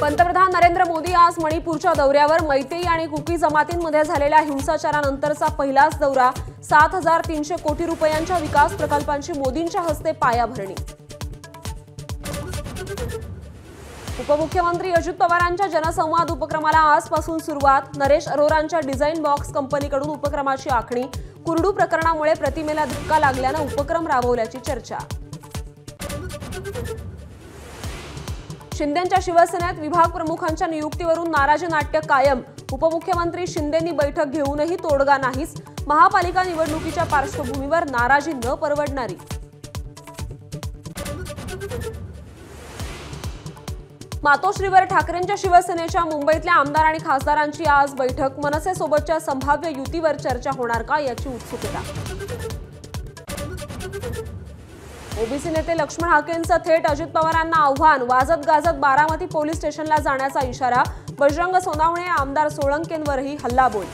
पंतप्रधान नरेंद्र मोदी आज मणिपूरच्या दौऱ्यावर मैतेई आणि कुकी जमातींमध्ये झालेल्या हिंसाचारानंतरचा पहिलाच दौरा 7,300 कोटी रुपयांच्या विकास प्रकल्पांची मोदींच्या हस्ते पायाभरणी। उपमुख्यमंत्री अजित पवारांच्या जनसंवाद उपक्रमाला आजपासून सुरुवात। नरेश अरोरांच्या डिझाइन बॉक्स कंपनीकडून उपक्रमाची आखणी। कुरडू प्रकरणामुळे प्रतिमेला धक्का लागल्याने उपक्रम राबवल्याची चर्चा। शिंदेंच्या शिवसेनेत विभाग प्रमुखांच्या नियुक्तीवरून नाराजी नाट्य कायम। उपमुख्यमंत्री शिंदेंनी बैठक घेऊनही तोडगा नाहीच। महापालिका निवडणुकीच्या पार्श्वभूमीवर नाराजी न परवडणारी। मातोश्रीवर ठाकरेंच्या शिवसेनेच्या मुंबईतल्या आमदार आणि खासदारांची आज बैठक। मनसेसोबतच्या संभाव्य युतीवर चर्चा होणार का याची उत्सुकता। ओबीसी नेते लक्ष्मण हाकेंचं थेट अजित पवारांना आव्हान। वाजत गाजत बारामती पोलीस स्टेशनला जाण्याचा इशारा। बजरंग सोनावणे आमदार सोळंकेंवरही हल्लाबोल।